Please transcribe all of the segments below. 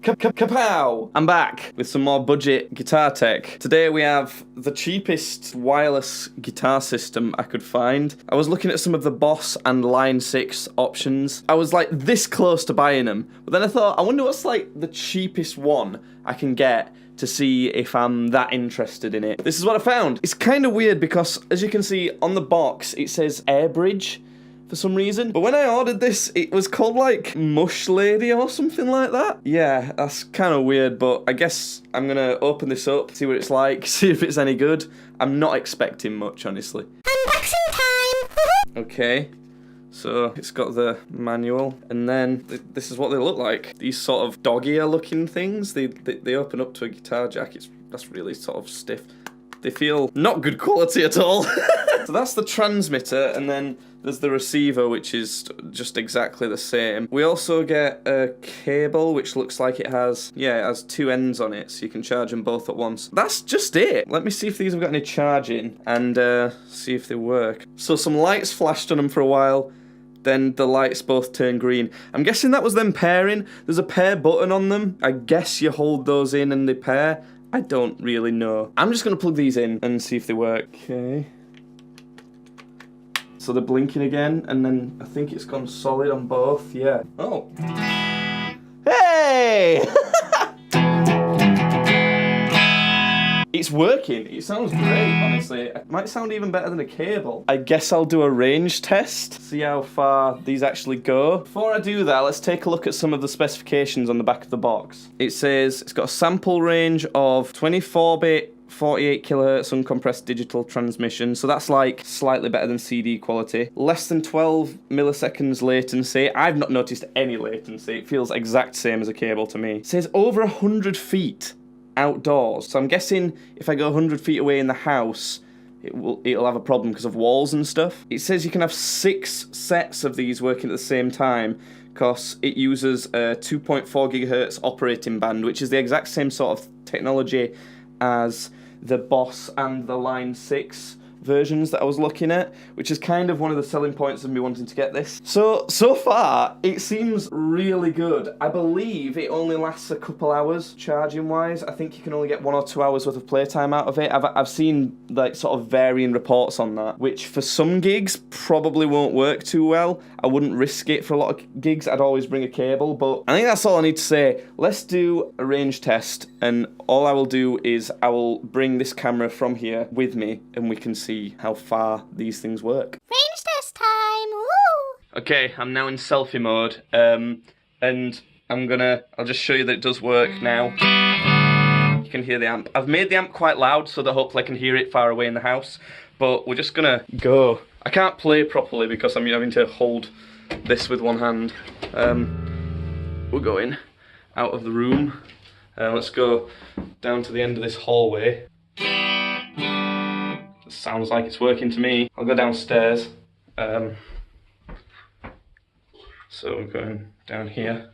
Kapow! I'm back with some more budget guitar tech. Today we have the cheapest wireless guitar system I could find. I was looking at some of the Boss and Line 6 options. I was like this close to buying them, but then I thought, I wonder what's like the cheapest one I can get to see if I'm that interested in it. This is what I found. It's kind of weird because, as you can see on the box, it says Airbridge for some reason. But when I ordered this, it was called like Mush Lady or something like that. Yeah, that's kind of weird, but I guess I'm gonna open this up, see what it's like, see if it's any good. I'm not expecting much, honestly. Unboxing time! Okay, so it's got the manual, and then this is what they look like. These sort of dog-ear looking things, they open up to a guitar jack. That's really sort of stiff. They feel not good quality at all. So that's the transmitter, and then there's the receiver, which is just exactly the same. We also get a cable, which looks like it has two ends on it, so you can charge them both at once. That's just it. Let me see if these have got any charging, and see if they work. So some lights flashed on them for a while, then the lights both turn green. I'm guessing that was them pairing. There's a pair button on them. I guess you hold those in and they pair. I don't really know. I'm just gonna plug these in and see if they work. Okay. So they're blinking again, and then I think it's gone solid on both, yeah. Oh. Hey! It's working. It sounds great, honestly. It might sound even better than a cable. I guess I'll do a range test, see how far these actually go. Before I do that, let's take a look at some of the specifications on the back of the box. It says it's got a sample range of 24-bit, 48 kilohertz uncompressed digital transmission, so that's like slightly better than CD quality. Less than 12 milliseconds latency. I've not noticed any latency. It feels exact same as a cable to me. It says over 100 feet outdoors, so I'm guessing if I go 100 feet away in the house, it'll have a problem because of walls and stuff. It says you can have 6 sets of these working at the same time because it uses a 2.4 gigahertz operating band, which is the exact same sort of technology as the Boss and the Line 6 versions that I was looking at, which is kind of one of the selling points of me wanting to get this. So far, it seems really good. I believe it only lasts a couple hours charging wise. I think you can only get 1 or 2 hours worth of playtime out of it. I've seen like sort of varying reports on that, which for some gigs probably won't work too well. I wouldn't risk it for a lot of gigs. I'd always bring a cable, but I think that's all I need to say. Let's do a range test, and all I will do is I will bring this camera from here with me, and we can see how far these things work. Range test time! Woo! Okay, I'm now in selfie mode, and I'll just show you that it does work now. You can hear the amp. I've made the amp quite loud so that hopefully I can hear it far away in the house, but we're just gonna go. I can't play properly because I'm having to hold this with one hand. We're going out of the room. Let's go down to the end of this hallway. Sounds like it's working to me. I'll go downstairs. So we're going down here.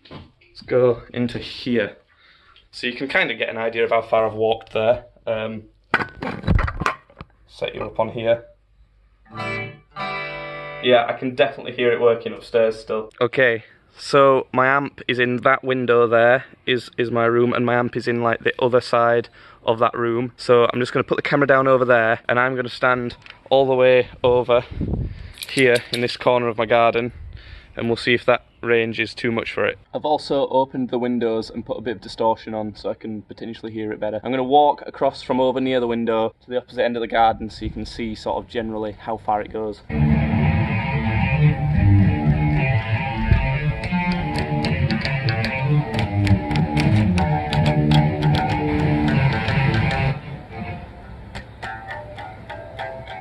Let's go into here. So you can kind of get an idea of how far I've walked there. Set you up on here. Yeah, I can definitely hear it working upstairs still. Okay. So my amp is in that window there, is my room, and my amp is in like the other side of that room. So I'm just going to put the camera down over there, and I'm going to stand all the way over here in this corner of my garden, and we'll see if that range is too much for it. I've also opened the windows and put a bit of distortion on so I can potentially hear it better. I'm going to walk across from over near the window to the opposite end of the garden so you can see sort of generally how far it goes.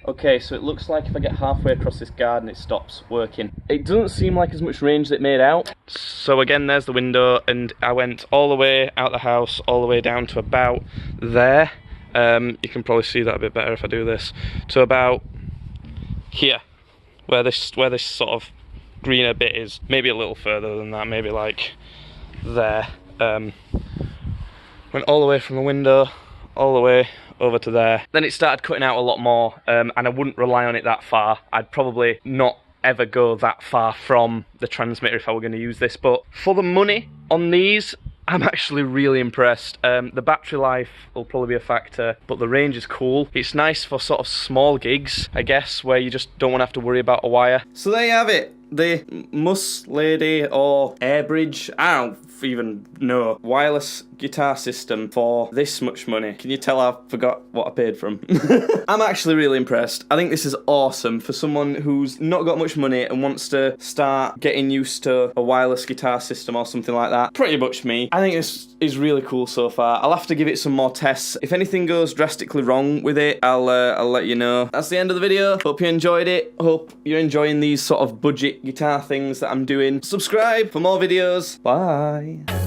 Okay, so it looks like if I get halfway across this garden it stops working. It doesn't seem like as much range as it made out. So again, there's the window, and I went all the way out the house, all the way down to about there. You can probably see that a bit better if I do this. To about here, where this sort of greener bit is. Maybe a little further than that, maybe like there. Went all the way from the window, all the way over to there. Then it started cutting out a lot more, and I wouldn't rely on it that far. I'd probably not ever go that far from the transmitter if I were going to use this, but for the money on these, I'm actually really impressed. The battery life will probably be a factor, but the range is cool. It's nice for sort of small gigs, I guess, where you just don't want to have to worry about a wire. So there you have it. The Mus Lady or Airbridge, I don't even know, wireless guitar system for this much money. Can you tell I forgot what I paid for them? I'm actually really impressed. I think this is awesome for someone who's not got much money and wants to start getting used to a wireless guitar system or something like that. Pretty much me. I think this is really cool so far. I'll have to give it some more tests. If anything goes drastically wrong with it, I'll let you know. That's the end of the video. Hope you enjoyed it. Hope you're enjoying these sort of budget guitar things that I'm doing. Subscribe for more videos. Bye.